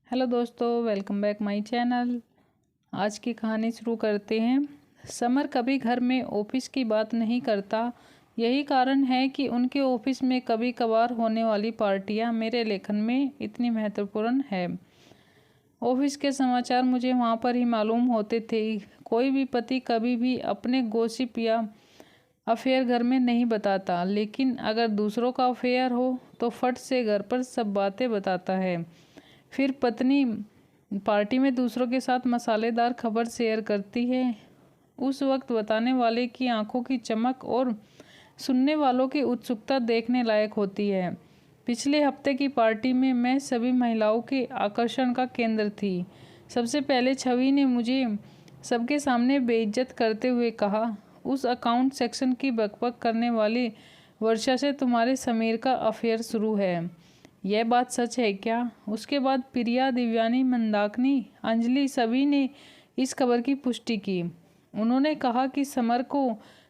Hello दोस्तों, welcome back my channel. आज की कहानी शुरू करते हैं। समर कभी घर में ऑफिस की बात नहीं करता। यही कारण है कि उनके ऑफिस में कभी कभार होने वाली पार्टियां मेरे लेखन में इतनी महत्वपूर्ण है। ऑफिस के समाचार मुझे वहां पर ही मालूम होते थे। कोई भी पति कभी भी अपने गॉसिप या अफेयर घर में नहीं बताता, लेकिन अगर दूसरों का अफेयर हो तो फट से घर पर सब बातें बताता है। फिर पत्नी पार्टी में दूसरों के साथ मसालेदार खबर शेयर करती है। उस वक्त बताने वाले की आंखों की चमक और सुनने वालों की उत्सुकता देखने लायक होती है। पिछले हफ्ते की पार्टी में मैं सभी महिलाओं के आकर्षण का केंद्र थी। सबसे पहले छवि ने मुझे सबके सामने बेइज्जत करते हुए कहा, उस अकाउंट सेक्शन की बकबक करने वाली वर्षा से तुम्हारे समीर का अफेयर शुरू है। यह बात सच है क्या? उसके बाद प्रिया, दिव्यानी, मंदाकिनी, अंजलि सभी ने इस खबर की पुष्टि की। उन्होंने कहा कि समर को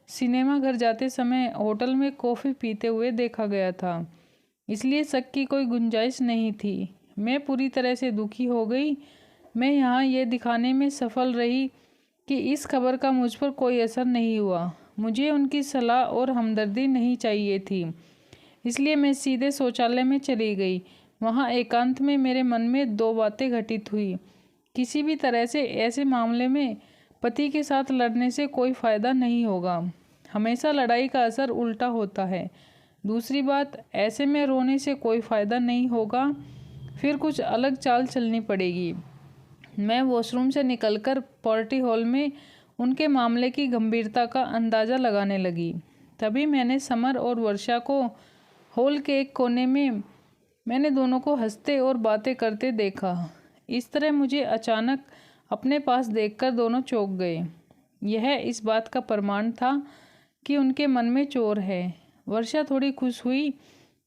सिनेमा घर जाते समय होटल में कॉफ़ी पीते हुए देखा गया था, इसलिए शक की कोई गुंजाइश नहीं थी। मैं पूरी तरह से दुखी हो गई। मैं यहाँ ये दिखाने में सफल रही कि इस खबर का मुझ पर कोई असर नहीं हुआ। मुझे उनकी सलाह और हमदर्दी नहीं चाहिए थी, इसलिए मैं सीधे शौचालय में चली गई। वहाँ एकांत में मेरे मन में दो बातें घटित हुई। किसी भी तरह से ऐसे मामले में पति के साथ लड़ने से कोई फ़ायदा नहीं होगा। हमेशा लड़ाई का असर उल्टा होता है। दूसरी बात, ऐसे में रोने से कोई फ़ायदा नहीं होगा, फिर कुछ अलग चाल चलनी पड़ेगी। मैं वॉशरूम से निकलकर पार्टी हॉल में उनके मामले की गंभीरता का अंदाज़ा लगाने लगी। तभी मैंने समर और वर्षा को हॉल के एक कोने में मैंने दोनों को हंसते और बातें करते देखा। इस तरह मुझे अचानक अपने पास देखकर दोनों चौंक गए। यह इस बात का प्रमाण था कि उनके मन में चोर है। वर्षा थोड़ी खुश हुई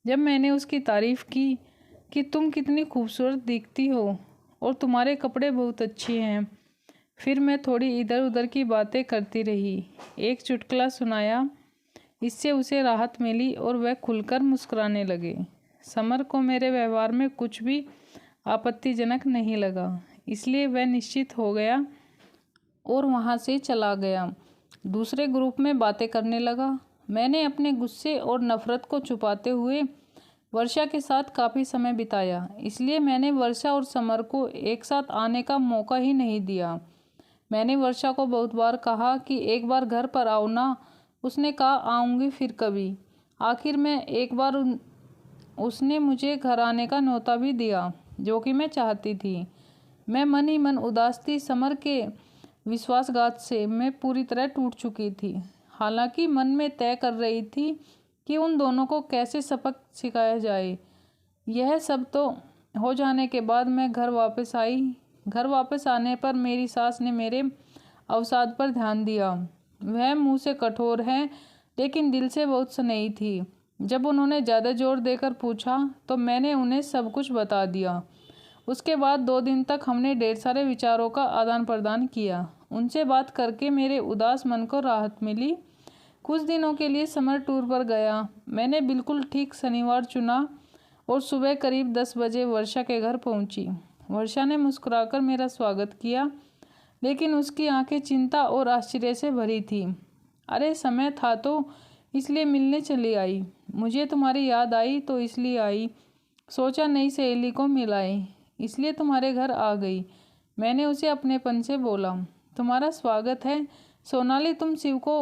जब मैंने उसकी तारीफ की कि तुम कितनी खूबसूरत दिखती हो और तुम्हारे कपड़े बहुत अच्छे हैं। फिर मैं थोड़ी इधर उधर की बातें करती रही। एक चुटकुला सुनाया, इससे उसे राहत मिली और वह खुलकर मुस्कुराने लगे। समर को मेरे व्यवहार में कुछ भी आपत्तिजनक नहीं लगा, इसलिए वह निश्चित हो गया और वहाँ से चला गया। दूसरे ग्रुप में बातें करने लगा। मैंने अपने गुस्से और नफरत को छुपाते हुए वर्षा के साथ काफ़ी समय बिताया, इसलिए मैंने वर्षा और समर को एक साथ आने का मौका ही नहीं दिया। मैंने वर्षा को बहुत बार कहा कि एक बार घर पर आओ ना। उसने कहा आऊँगी फिर कभी। आखिर में एक बार उसने मुझे घर आने का न्योता भी दिया, जो कि मैं चाहती थी। मैं मन ही मन उदास थी। समर के विश्वासघात से मैं पूरी तरह टूट चुकी थी। हालांकि मन में तय कर रही थी कि उन दोनों को कैसे सबक सिखाया जाए। यह सब तो हो जाने के बाद मैं घर वापस आई। घर वापस आने पर मेरी सास ने मेरे अवसाद पर ध्यान दिया। वह मुंह से कठोर है, लेकिन दिल से बहुत स्नेही थी। जब उन्होंने ज़्यादा जोर देकर पूछा तो मैंने उन्हें सब कुछ बता दिया। उसके बाद 2 दिन तक हमने ढेर सारे विचारों का आदान प्रदान किया। उनसे बात करके मेरे उदास मन को राहत मिली। कुछ दिनों के लिए समर टूर पर गया। मैंने बिल्कुल ठीक शनिवार चुना और सुबह करीब 10 बजे वर्षा के घर पहुंची। वर्षा ने मुस्कुराकर मेरा स्वागत किया, लेकिन उसकी आंखें चिंता और आश्चर्य से भरी थी। अरे, समय था तो इसलिए मिलने चली आई। मुझे तुम्हारी याद आई तो इसलिए आई। सोचा नई सहेली को मिलाई, इसलिए तुम्हारे घर आ गई। मैंने उसे अपनेपन से बोला। तुम्हारा स्वागत है। सोनाली, तुम शिव को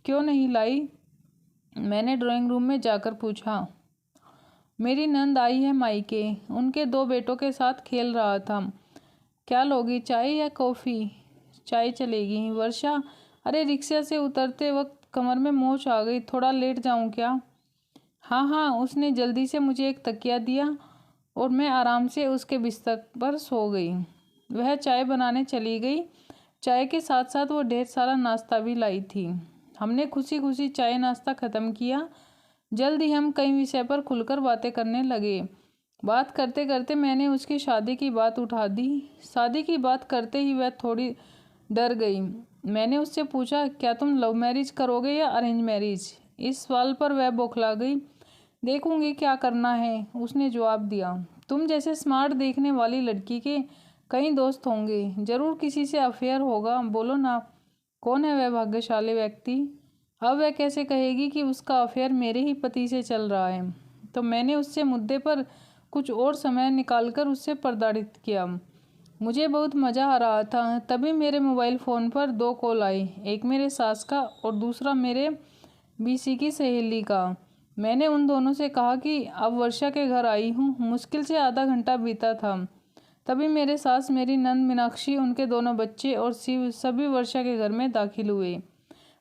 क्यों नहीं लाई? मैंने ड्राइंग रूम में जाकर पूछा। मेरी नंद आई है मायके, उनके 2 बेटों के साथ खेल रहा था। क्या लोगी, चाय या कॉफ़ी? चाय चलेगी। वर्षा, अरे रिक्शा से उतरते वक्त कमर में मोच आ गई, थोड़ा लेट जाऊं क्या? हाँ हाँ। उसने जल्दी से मुझे एक तकिया दिया और मैं आराम से उसके बिस्तर पर सो गई। वह चाय बनाने चली गई। चाय के साथ साथ वो ढेर सारा नाश्ता भी लाई थी। हमने खुशी खुशी चाय नाश्ता ख़त्म किया। जल्द ही हम कई विषय पर खुलकर बातें करने लगे। बात करते करते मैंने उसकी शादी की बात उठा दी। शादी की बात करते ही वह थोड़ी डर गई। मैंने उससे पूछा, क्या तुम लव मैरिज करोगे या अरेंज मैरिज? इस सवाल पर वह बौखला गई। देखूंगी क्या करना है, उसने जवाब दिया। तुम जैसे स्मार्ट देखने वाली लड़की के कई दोस्त होंगे, जरूर किसी से अफेयर होगा। बोलो ना, कौन है वह भाग्यशाली व्यक्ति? अब वह कैसे कहेगी कि उसका अफेयर मेरे ही पति से चल रहा है? तो मैंने उससे मुद्दे पर कुछ और समय निकालकर उससे प्रताड़ित किया। मुझे बहुत मज़ा आ रहा था। तभी मेरे मोबाइल फ़ोन पर 2 कॉल आई, एक मेरे सास का और दूसरा मेरे बीसी की सहेली का। मैंने उन दोनों से कहा कि अब वर्षा के घर आई हूँ। मुश्किल से आधा घंटा बीता था। तभी मेरे सास, मेरी नंद मीनाक्षी, उनके दोनों बच्चे और शिव सभी वर्षा के घर में दाखिल हुए।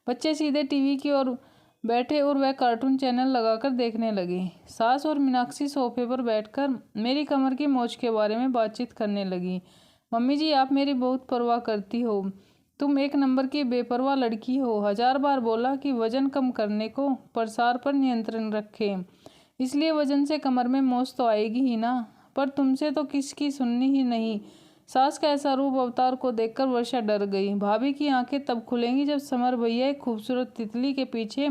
बच्चे सीधे टीवी की ओर बैठे और वह कार्टून चैनल लगाकर देखने लगे। सास और मीनाक्षी सोफे पर बैठकर मेरी कमर की मोच के बारे में बातचीत करने लगी। मम्मी जी, आप मेरी बहुत परवाह करती हो। तुम एक नंबर की बेपरवाह लड़की हो। 1000 बार बोला कि वजन कम करने को, प्रसार पर नियंत्रण रखें, इसलिए वजन से कमर में मोच तो आएगी ही ना। पर तुमसे तो किसकी सुननी ही नहीं। सास का ऐसा रूप अवतार को देखकर वर्षा डर गई। भाभी की आंखें तब खुलेंगी जब समर भैया एक खूबसूरत तितली के पीछे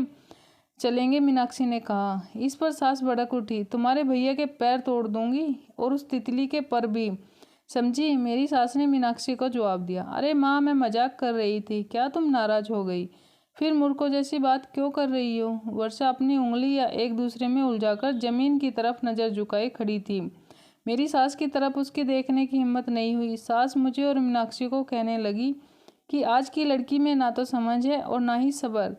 चलेंगे, मीनाक्षी ने कहा। इस पर सास भड़क उठी। तुम्हारे भैया के पैर तोड़ दूंगी और उस तितली के पर भी, समझी? मेरी सास ने मीनाक्षी को जवाब दिया। अरे माँ, मैं मजाक कर रही थी, क्या तुम नाराज हो गई? फिर मूर्खों जैसी बात क्यों कर रही हो? वर्षा अपनी उंगली या एक दूसरे में उलझाकर जमीन की तरफ नजर झुकाए खड़ी थी। मेरी सास की तरफ उसकी देखने की हिम्मत नहीं हुई। सास मुझे और मीनाक्षी को कहने लगी कि आज की लड़की में ना तो समझ है और ना ही सब्र।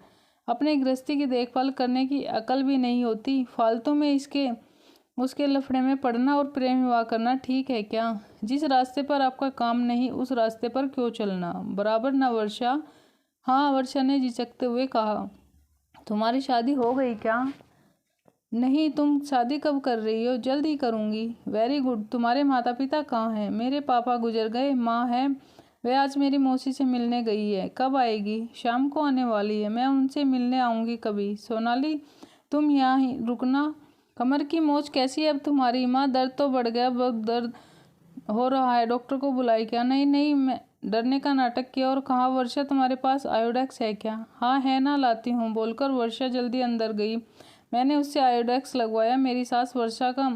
अपने गृहस्थी की देखभाल करने की अकल भी नहीं होती। फालतू में उसके लफड़े में पड़ना और प्रेम विवाह करना ठीक है क्या? जिस रास्ते पर आपका काम नहीं, उस रास्ते पर क्यों चलना? बराबर ना वर्षा? हाँ, वर्षा ने झिझकते हुए कहा। तुम्हारी शादी हो गई क्या? नहीं। तुम शादी कब कर रही हो? जल्द ही करूँगी। Very good. तुम्हारे माता पिता कहाँ हैं? मेरे पापा गुजर गए, माँ है, वह आज मेरी मौसी से मिलने गई है। कब आएगी? शाम को आने वाली है। मैं उनसे मिलने आऊँगी कभी। सोनाली, तुम यहाँ ही रुकना। कमर की मोच कैसी है अब तुम्हारी? माँ, दर्द तो बढ़ गया, बहुत दर्द हो रहा है, डॉक्टर को बुलाई क्या? नहीं नहीं, मैं डरने का नाटक किया और कहा, वर्षा तुम्हारे पास आयोडेक्स है क्या? हाँ है ना, लाती हूँ, बोलकर वर्षा जल्दी अंदर गई। मैंने उससे आयोडेक्स लगवाया। मेरी सास वर्षा का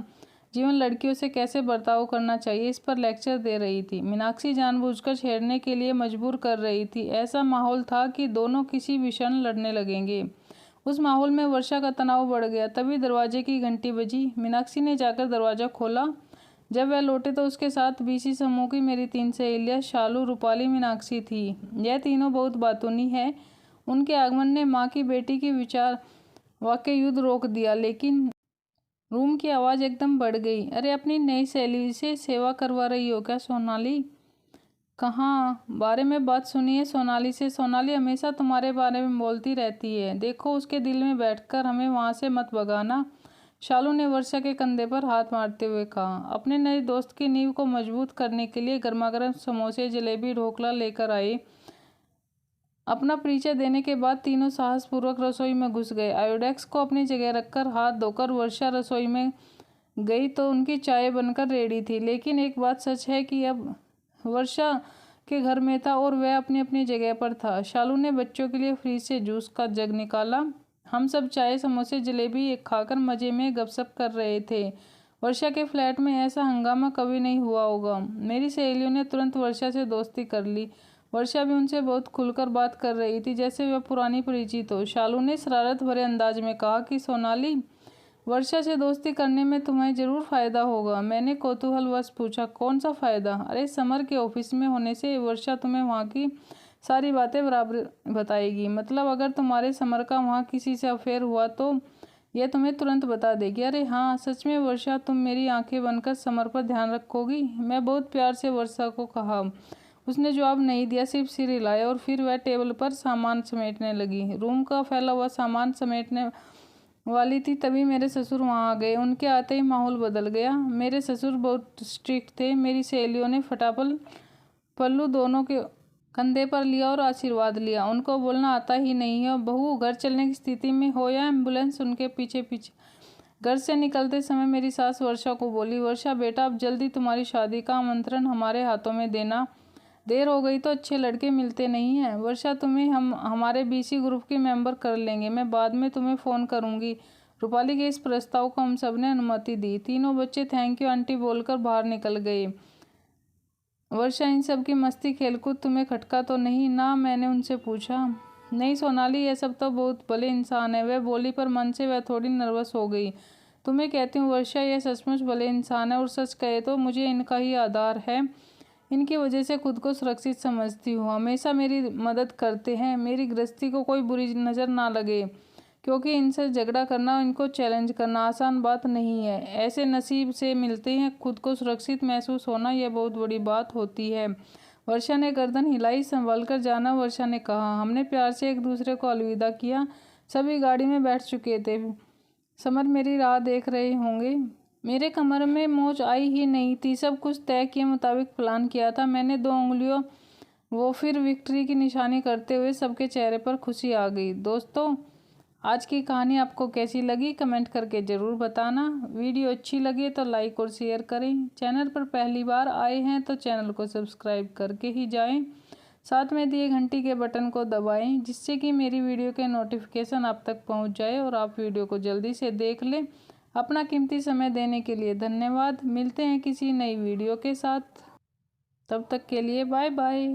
जीवन लड़कियों से कैसे बर्ताव करना चाहिए इस पर लेक्चर दे रही थी। मीनाक्षी जानबूझकर छेड़ने के लिए मजबूर कर रही थी। ऐसा माहौल था कि दोनों किसी भीषण लड़ने लगेंगे। उस माहौल में वर्षा का तनाव बढ़ गया। तभी दरवाजे की घंटी बजी। मीनाक्षी ने जाकर दरवाज़ा खोला। जब वह लौटे तो उसके साथ बीसी समूह की मेरी 3 सहेलियाँ शालू, रूपाली, मीनाक्षी थी। यह तीनों बहुत बातूनी है। उनके आगमन ने माँ की बेटी की विचार वाक्य युद्ध रोक दिया। लेकिन रूम की आवाज़ एकदम बढ़ गई। अरे, अपनी नई सहेली से सेवा करवा रही हो क्या सोनाली? कहाँ बारे में बात सुनी है सोनाली से? सोनाली हमेशा तुम्हारे बारे में बोलती रहती है। देखो, उसके दिल में बैठकर हमें वहाँ से मत भगाना। शालू ने वर्षा के कंधे पर हाथ मारते हुए कहा। अपने नए दोस्त की नींव को मजबूत करने के लिए गर्मागर्म समोसे, जलेबी, ढोकला लेकर आए। अपना परिचय देने के बाद तीनों साहसपूर्वक रसोई में घुस गए। आयोडेक्स को अपनी जगह रखकर हाथ धोकर वर्षा रसोई में गई तो उनकी चाय बनकर रेडी थी। लेकिन एक बात सच है कि अब वर्षा के घर में था और वह अपनी अपनी जगह पर था। शालू ने बच्चों के लिए फ्रिज से जूस का जग निकाला। हम सब चाय, समोसे, जलेबी खाकर मज़े में गपशप कर रहे थे। वर्षा के फ्लैट में ऐसा हंगामा कभी नहीं हुआ होगा। मेरी सहेलियों ने तुरंत वर्षा से दोस्ती कर ली। वर्षा भी उनसे बहुत खुलकर बात कर रही थी, जैसे वह पुरानी परिचित हो। शालू ने शरारत भरे अंदाज में कहा कि सोनाली, वर्षा से दोस्ती करने में तुम्हें जरूर फ़ायदा होगा। मैंने कौतूहलवश पूछा, कौन सा फ़ायदा? अरे, समर के ऑफिस में होने से वर्षा तुम्हें वहाँ की सारी बातें बराबर बताएगी। मतलब अगर तुम्हारे समर का वहाँ किसी से अफेयर हुआ तो यह तुम्हें तुरंत बता देगी। अरे हाँ, सच में वर्षा, तुम मेरी आंखें बनकर समर पर ध्यान रखोगी? मैं बहुत प्यार से वर्षा को कहा। उसने जवाब नहीं दिया, सिर्फ सिर हिलाया और फिर वह टेबल पर सामान समेटने लगी। रूम का फैला हुआ सामान समेटने वाली थी। तभी मेरे ससुर वहाँ आ गए। उनके आते ही माहौल बदल गया। मेरे ससुर बहुत स्ट्रिक्ट थे। मेरी सहेलियों ने फटाफट पल्लू दोनों के कंधे पर लिया और आशीर्वाद लिया। उनको बोलना आता ही नहीं है। बहू घर चलने की स्थिति में हो या एम्बुलेंस उनके पीछे पीछे। घर से निकलते समय मेरी सास वर्षा को बोली, वर्षा बेटा, अब जल्दी तुम्हारी शादी का आमंत्रण हमारे हाथों में देना। देर हो गई तो अच्छे लड़के मिलते नहीं हैं। वर्षा, तुम्हें हम हमारे बीसी ग्रुप के मेंबर कर लेंगे। मैं बाद में तुम्हें फ़ोन करूंगी। रूपाली के इस प्रस्ताव को हम सब ने अनुमति दी। तीनों बच्चे थैंक यू आंटी बोलकर बाहर निकल गए। वर्षा, इन सब की मस्ती खेलकूद तुम्हें खटका तो नहीं ना? मैंने उनसे पूछा। नहीं सोनाली, ये सब तो बहुत भले इंसान है, वह बोली, पर मन से वह थोड़ी नर्वस हो गई। तुम्हें कहती हूँ वर्षा, यह सचमुच भले इंसान है और सच कहे तो मुझे इनका ही आधार है। इनकी वजह से खुद को सुरक्षित समझती हूँ। हमेशा मेरी मदद करते हैं। मेरी गृहस्थी को कोई बुरी नज़र ना लगे, क्योंकि इनसे झगड़ा करना, इनको चैलेंज करना आसान बात नहीं है। ऐसे नसीब से मिलते हैं। खुद को सुरक्षित महसूस होना यह बहुत बड़ी बात होती है। वर्षा ने गर्दन हिलाई। संभल कर जाना, वर्षा ने कहा। हमने प्यार से एक दूसरे को अलविदा किया। सभी गाड़ी में बैठ चुके थे। समर मेरी राह देख रहे होंगे। मेरे कमर में मोच आई ही नहीं थी। सब कुछ तय किए मुताबिक प्लान किया था। मैंने 2 उंगलियों वो फिर विक्ट्री की निशानी करते हुए सबके चेहरे पर खुशी आ गई। दोस्तों, आज की कहानी आपको कैसी लगी कमेंट करके ज़रूर बताना। वीडियो अच्छी लगे तो लाइक और शेयर करें। चैनल पर पहली बार आए हैं तो चैनल को सब्सक्राइब करके ही जाएं। साथ में दिए घंटी के बटन को दबाएं, जिससे कि मेरी वीडियो के नोटिफिकेशन आप तक पहुंच जाए और आप वीडियो को जल्दी से देख लें। अपना कीमती समय देने के लिए धन्यवाद। मिलते हैं किसी नई वीडियो के साथ। तब तक के लिए बाय बाय।